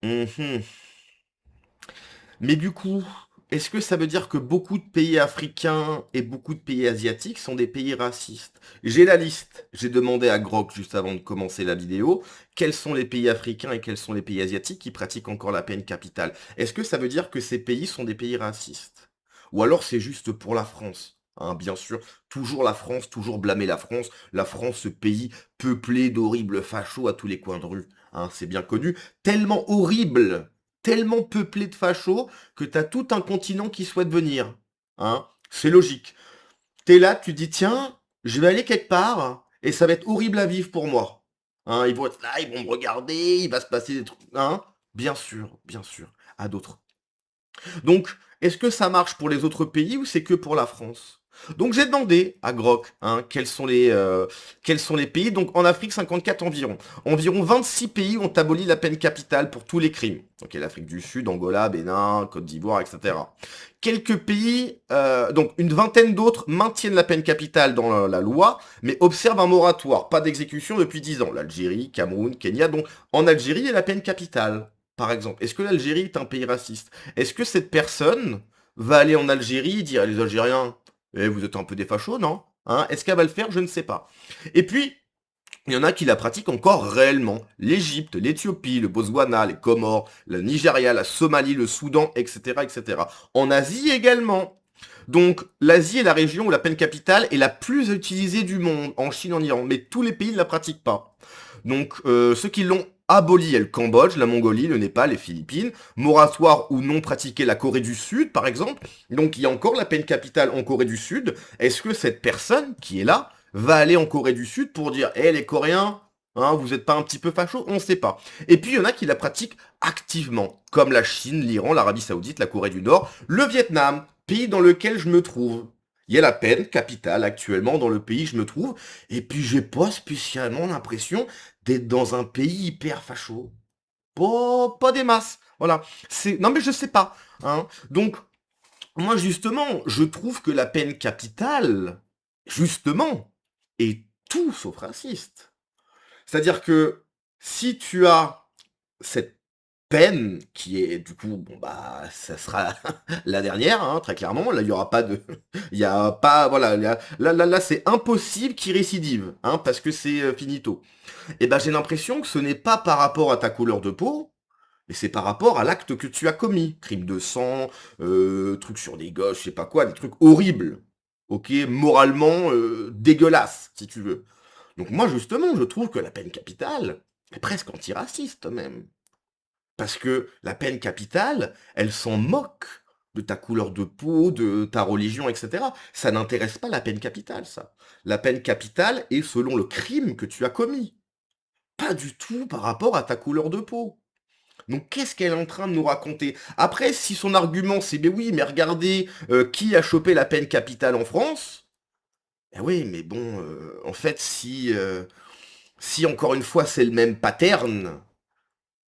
Mhm. Mais du coup, est-ce que ça veut dire que beaucoup de pays africains et beaucoup de pays asiatiques sont des pays racistes? J'ai la liste. J'ai demandé à Grok juste avant de commencer la vidéo, quels sont les pays africains et quels sont les pays asiatiques qui pratiquent encore la peine capitale. Est-ce que ça veut dire que ces pays sont des pays racistes? Ou alors c'est juste pour la France? Hein, bien sûr, toujours la France, toujours blâmer la France, ce pays peuplé d'horribles fachos à tous les coins de rue. Hein, c'est bien connu, tellement horrible, tellement peuplé de fachos que t'as tout un continent qui souhaite venir. Hein, c'est logique. T'es là, tu dis, tiens, je vais aller quelque part, et ça va être horrible à vivre pour moi. Hein, ils vont être là, ils vont me regarder, il va se passer des trucs. Hein, bien sûr, à d'autres. Donc, est-ce que ça marche pour les autres pays ou c'est que pour la France? Donc j'ai demandé à Grok hein, quels sont les pays. Donc en Afrique, 54 environ. Environ 26 pays ont aboli la peine capitale pour tous les crimes. Donc il y a l'Afrique du Sud, Angola, Bénin, Côte d'Ivoire, etc. Quelques pays, donc une vingtaine d'autres maintiennent la peine capitale dans la loi, mais observent un moratoire, pas d'exécution depuis 10 ans. L'Algérie, Cameroun, Kenya. Donc en Algérie, il y a la peine capitale, par exemple. Est-ce que l'Algérie est un pays raciste? Est-ce que cette personne va aller en Algérie et dire à les Algériens, eh, vous êtes un peu des fachos, non? Hein, est-ce qu'elle va le faire? Je ne sais pas. Et puis, il y en a qui la pratiquent encore réellement. L'Égypte, l'Éthiopie, le Botswana, les Comores, le Nigeria, la Somalie, le Soudan, etc., etc. En Asie également. Donc, l'Asie est la région où la peine capitale est la plus utilisée du monde, en Chine, en Iran. Mais tous les pays ne la pratiquent pas. Donc, ceux qui l'ont aboli, il y a le Cambodge, la Mongolie, le Népal, les Philippines. Moratoire ou non pratiqué la Corée du Sud, par exemple. Donc, il y a encore la peine capitale en Corée du Sud. Est-ce que cette personne qui est là va aller en Corée du Sud pour dire, hé les Coréens, hein, vous êtes pas un petit peu facho? On ne sait pas. Et puis, il y en a qui la pratiquent activement, comme la Chine, l'Iran, l'Arabie Saoudite, la Corée du Nord, le Vietnam, pays dans lequel je me trouve. Il y a la peine capitale actuellement dans le pays où je me trouve, et puis j'ai pas spécialement l'impression d'être dans un pays hyper facho. Pas des masses. Voilà. Non mais je sais pas. Hein. Donc, moi justement, je trouve que la peine capitale, justement, est tout sauf raciste. C'est-à-dire que si tu as cette peine qui est du coup bon bah ça sera la dernière hein, très clairement là il y aura pas de il y a pas voilà là c'est impossible qu'il récidive hein, parce que c'est finito. Et ben j'ai l'impression que ce n'est pas par rapport à ta couleur de peau mais c'est par rapport à l'acte que tu as commis, crime de sang, trucs sur des gosses, je sais pas quoi, des trucs horribles. OK, moralement dégueulasses si tu veux. Donc moi justement, je trouve que la peine capitale est presque antiraciste même. Parce que la peine capitale, elle s'en moque de ta couleur de peau, de ta religion, etc. Ça n'intéresse pas la peine capitale, ça. La peine capitale est selon le crime que tu as commis, pas du tout par rapport à ta couleur de peau. Donc qu'est-ce qu'elle est en train de nous raconter? Après, si son argument c'est, mais oui, mais regardez, qui a chopé la peine capitale en France? Eh oui, mais bon, en fait, si encore une fois c'est le même pattern,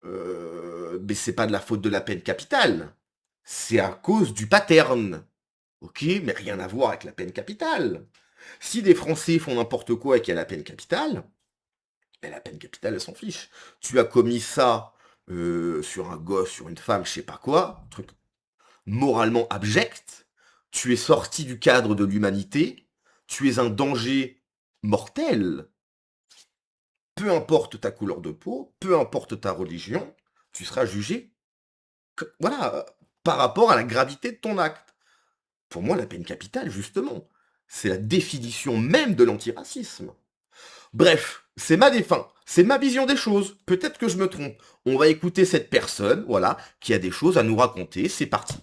mais c'est pas de la faute de la peine capitale. C'est à cause du pattern. Ok, mais rien à voir avec la peine capitale. Si des Français font n'importe quoi et qu'il y a la peine capitale, ben la peine capitale, elle s'en fiche. Tu as commis ça sur un gosse, sur une femme, je sais pas quoi, truc moralement abject, tu es sorti du cadre de l'humanité, tu es un danger mortel, peu importe ta couleur de peau, peu importe ta religion, tu seras jugé voilà, par rapport à la gravité de ton acte. Pour moi, la peine capitale, justement, c'est la définition même de l'antiracisme. Bref, c'est ma défense, c'est ma vision des choses. Peut-être que je me trompe. On va écouter cette personne, voilà, qui a des choses à nous raconter. C'est parti.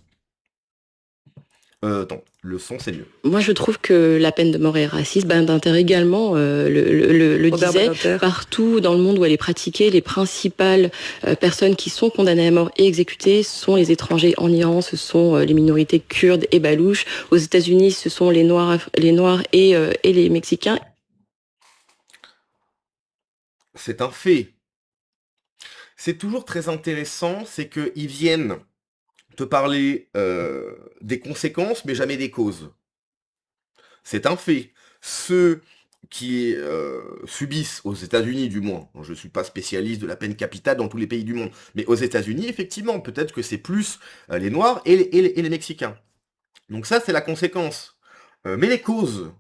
Attends, le son, c'est mieux. Moi, je trouve que la peine de mort est raciste. D'intérêt également, le Robert disait, Badinter. partout dans le monde où elle est pratiquée, les principales personnes qui sont condamnées à mort et exécutées sont les étrangers. En Iran, ce sont les minorités kurdes et balouches. Aux États-Unis, ce sont les noirs et les Mexicains. C'est un fait. C'est toujours très intéressant, c'est qu'ils viennent te parler des conséquences, mais jamais des causes. C'est un fait. Ceux qui subissent aux États-Unis du moins, je ne suis pas spécialiste de la peine capitale dans tous les pays du monde, mais aux États-Unis, effectivement, peut-être que c'est plus les Noirs et les Mexicains. Donc ça, c'est la conséquence. Mais les causes,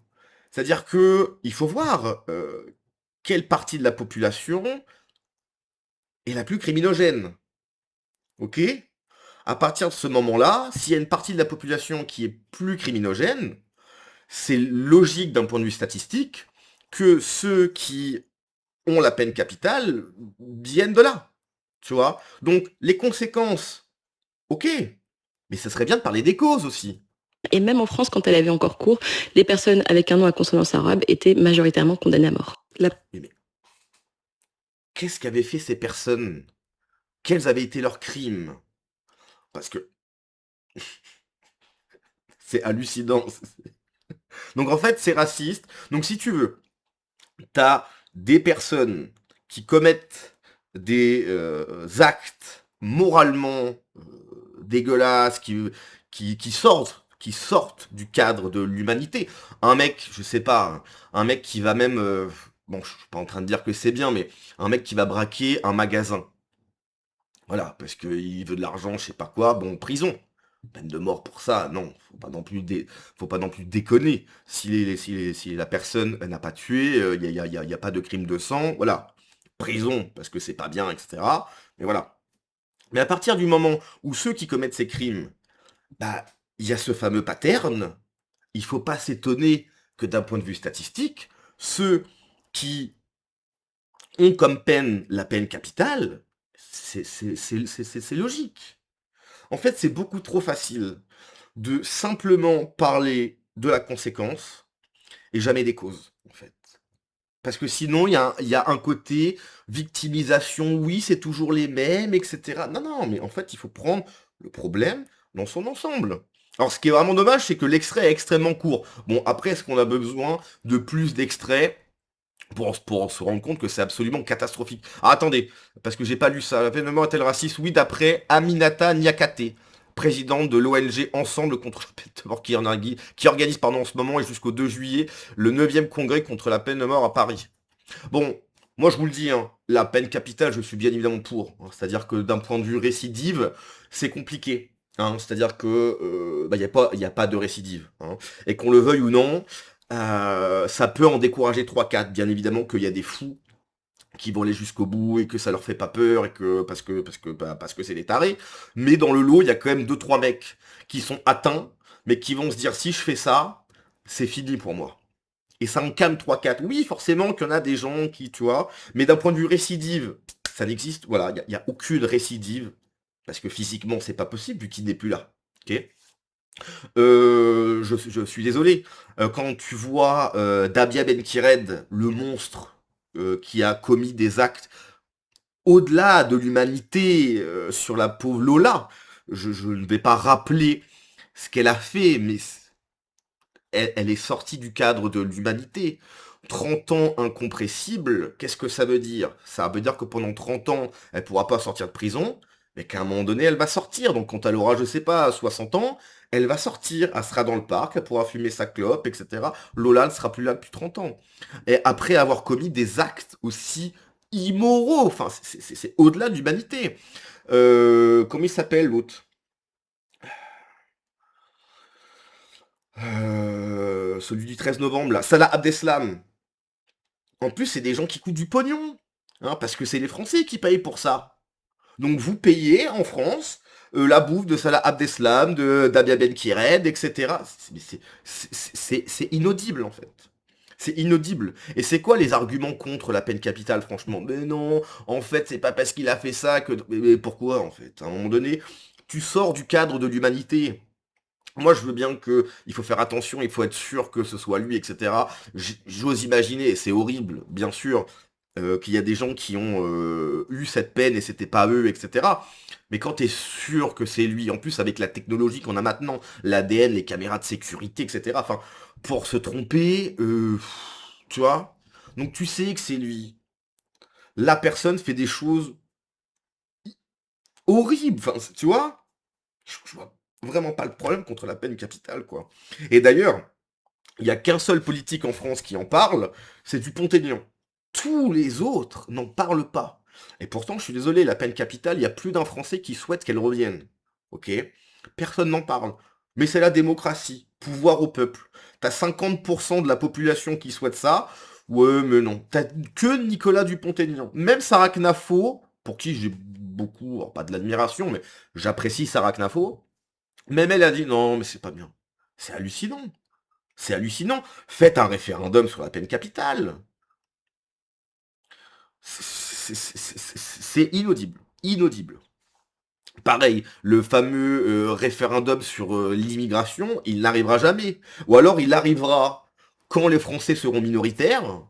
c'est-à-dire que il faut voir quelle partie de la population est la plus criminogène. Ok? À partir de ce moment-là, s'il y a une partie de la population qui est plus criminogène, c'est logique d'un point de vue statistique que ceux qui ont la peine capitale viennent de là. Tu vois? Donc, les conséquences, ok, mais ça serait bien de parler des causes aussi. Et même en France, quand elle avait encore cours, les personnes avec un nom à consonance arabe étaient majoritairement condamnées à mort. Mais qu'est-ce qu'avaient fait ces personnes? Quels avaient été leurs crimes? Parce que c'est hallucinant. Donc en fait, c'est raciste. Donc si tu veux, t'as des personnes qui commettent des actes moralement dégueulasses, qui sortent du cadre de l'humanité. Un mec, je sais pas, un mec qui va même, bon, je suis pas en train de dire que c'est bien, mais un mec qui va braquer un magasin. Voilà, parce qu'il veut de l'argent, je sais pas quoi, bon, prison. Peine de mort pour ça, non, faut pas non plus déconner. Si la personne n'a pas tué, y a pas de crime de sang, voilà. Prison, parce que c'est pas bien, etc. Mais voilà. Mais à partir du moment où ceux qui commettent ces crimes, bah, il y a ce fameux pattern, il faut pas s'étonner que d'un point de vue statistique, ceux qui ont comme peine la peine capitale, c'est logique. En fait, c'est beaucoup trop facile de simplement parler de la conséquence et jamais des causes, en fait. Parce que sinon, il y a un côté victimisation, oui, c'est toujours les mêmes, etc. Non, non, mais en fait, il faut prendre le problème dans son ensemble. Alors, ce qui est vraiment dommage, c'est que l'extrait est extrêmement court. Bon, après, est-ce qu'on a besoin de plus d'extraits pour se rendre compte que c'est absolument catastrophique? Ah, attendez, parce que j'ai pas lu ça. L'avènement est-elle raciste? Oui, d'après Aminata Niakate, présidente de l'ONG Ensemble contre la peine de mort, qui organise en ce moment et jusqu'au 2 juillet le 9e congrès contre la peine de mort à Paris. Bon, moi je vous le dis, hein, la peine capitale, je suis bien évidemment pour. Hein. C'est-à-dire que d'un point de vue récidive, c'est compliqué. Hein. C'est-à-dire que y a pas de récidive. Hein. Et qu'on le veuille ou non, ça peut en décourager trois quatre. Bien évidemment qu'il y a des fous qui vont aller jusqu'au bout et que ça leur fait pas peur et que parce que c'est des tarés. Mais dans le lot, il y a quand même deux trois mecs qui sont atteints, mais qui vont se dire si je fais ça, c'est fini pour moi. Et ça en calme trois quatre. Oui, forcément qu'il y en a des gens qui, tu vois, mais d'un point de vue récidive, ça n'existe, voilà, il y a aucune récidive, parce que physiquement, c'est pas possible, vu qu'il n'est plus là. Ok. Je suis désolé. Quand tu vois Dabia Ben-Kired, le monstre qui a commis des actes au-delà de l'humanité sur la pauvre Lola, je ne vais pas rappeler ce qu'elle a fait, mais elle est sortie du cadre de l'humanité. 30 ans incompressibles, qu'est-ce que ça veut dire? Ça veut dire que pendant 30 ans, elle pourra pas sortir de prison, mais qu'à un moment donné, elle va sortir. Donc quand elle aura, je sais pas, 60 ans, elle va sortir, elle sera dans le parc, elle pourra fumer sa clope, etc. Lola ne sera plus là depuis 30 ans. Et après avoir commis des actes aussi immoraux, enfin, c'est au-delà de l'humanité. Comment il s'appelle l'autre? Celui du 13 novembre, là, Salah Abdeslam. En plus, c'est des gens qui coûtent du pognon, hein, parce que c'est les Français qui payent pour ça. Donc vous payez en France la bouffe de Salah Abdeslam, de Dabia Ben Kired, etc. C'est inaudible en fait. C'est inaudible. Et c'est quoi les arguments contre la peine capitale, franchement? Mais non, en fait, c'est pas parce qu'il a fait ça que... Mais pourquoi, en fait? À un moment donné, tu sors du cadre de l'humanité. Moi, je veux bien que il faut faire attention, il faut être sûr que ce soit lui, etc. J'ose imaginer, et c'est horrible, bien sûr, qu'il y a des gens qui ont eu cette peine et c'était pas eux, etc. Mais quand t'es sûr que c'est lui, en plus avec la technologie qu'on a maintenant, l'ADN, les caméras de sécurité, etc. Enfin, pour se tromper, tu vois. Donc tu sais que c'est lui. La personne fait des choses horribles, enfin, tu vois. Je vois vraiment pas le problème contre la peine capitale, quoi. Et d'ailleurs. Il y a qu'un seul politique en France qui en parle, c'est Dupont-Aignan. Tous les autres n'en parlent pas. Et pourtant, je suis désolé, la peine capitale, il y a plus d'un Français qui souhaite qu'elle revienne. Ok? Personne n'en parle. Mais c'est la démocratie. Pouvoir au peuple. T'as 50% de la population qui souhaite ça. Ouais, mais non. T'as que Nicolas Dupont-Aignan. Même Sarah Knafo, pour qui j'ai beaucoup, alors pas de l'admiration, mais j'apprécie Sarah Knafo. Même elle a dit non, mais c'est pas bien. C'est hallucinant. C'est hallucinant. Faites un référendum sur la peine capitale. C'est inaudible. Inaudible. Pareil, le fameux référendum sur l'immigration, il n'arrivera jamais. Ou alors il arrivera quand les Français seront minoritaires.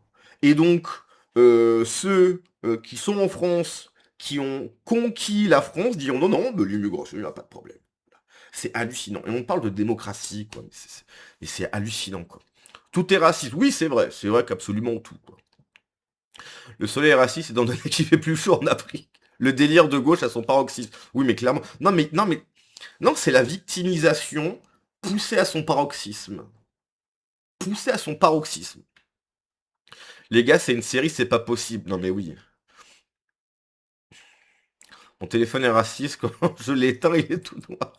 Et donc, ceux qui sont en France, qui ont conquis la France, diront non, non, mais l'immigration, il n'y a pas de problème. C'est hallucinant. Et on parle de démocratie, quoi. Mais c'est hallucinant, quoi. Tout est raciste. Oui, c'est vrai qu'absolument tout, quoi. Le soleil est raciste étant donné qu'il fait plus chaud en Afrique. Le délire de gauche à son paroxysme. Oui, mais clairement. Non, c'est la victimisation poussée à son paroxysme. Poussée à son paroxysme. Les gars, c'est une série, c'est pas possible. Non, mais oui. Mon téléphone est raciste, quand je l'éteins, il est tout noir.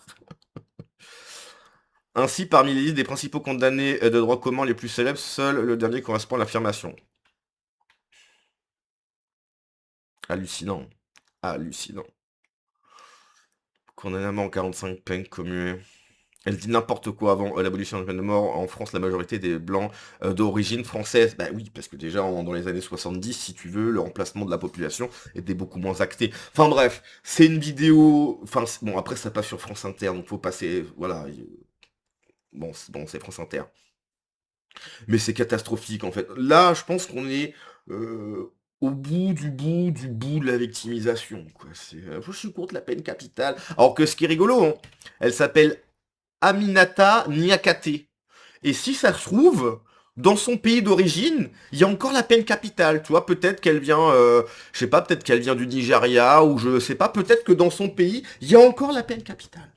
Ainsi, parmi les listes des principaux condamnés de droit commun les plus célèbres, seul le dernier correspond à l'affirmation. Hallucinant. Hallucinant. Condamné à mort en 45 peines commuées. Elle dit n'importe quoi avant l'abolition de la peine de mort. En France, la majorité des blancs d'origine française. Bah oui, parce que déjà, dans les années 70, si tu veux, le remplacement de la population était beaucoup moins acté. Enfin bref, c'est une vidéo... Enfin, bon, après, ça passe sur France Inter, donc faut passer... Voilà. Bon, c'est France Inter. Mais c'est catastrophique, en fait. Là, je pense qu'on est au bout de la victimisation, quoi. Je suis contre la peine capitale. Alors que ce qui est rigolo, hein, elle s'appelle Aminata Niakate. Et si ça se trouve, dans son pays d'origine, il y a encore la peine capitale. Tu vois, peut-être qu'elle vient, je sais pas, peut-être qu'elle vient du Nigeria, ou je sais pas, peut-être que dans son pays, il y a encore la peine capitale.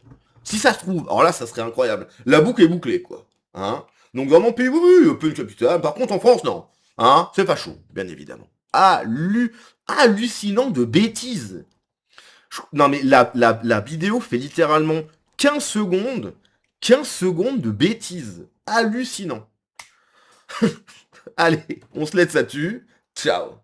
Si ça se trouve, alors là, ça serait incroyable. La boucle est bouclée, quoi. Hein? Donc dans mon pays, oui, oui, peine capitale. Par contre, en France, non. Hein? C'est facho, bien évidemment. Hallucinant de bêtises. Non mais la vidéo fait littéralement 15 secondes. 15 secondes de bêtises. Hallucinant. Allez, on se laisse là-dessus. Ciao.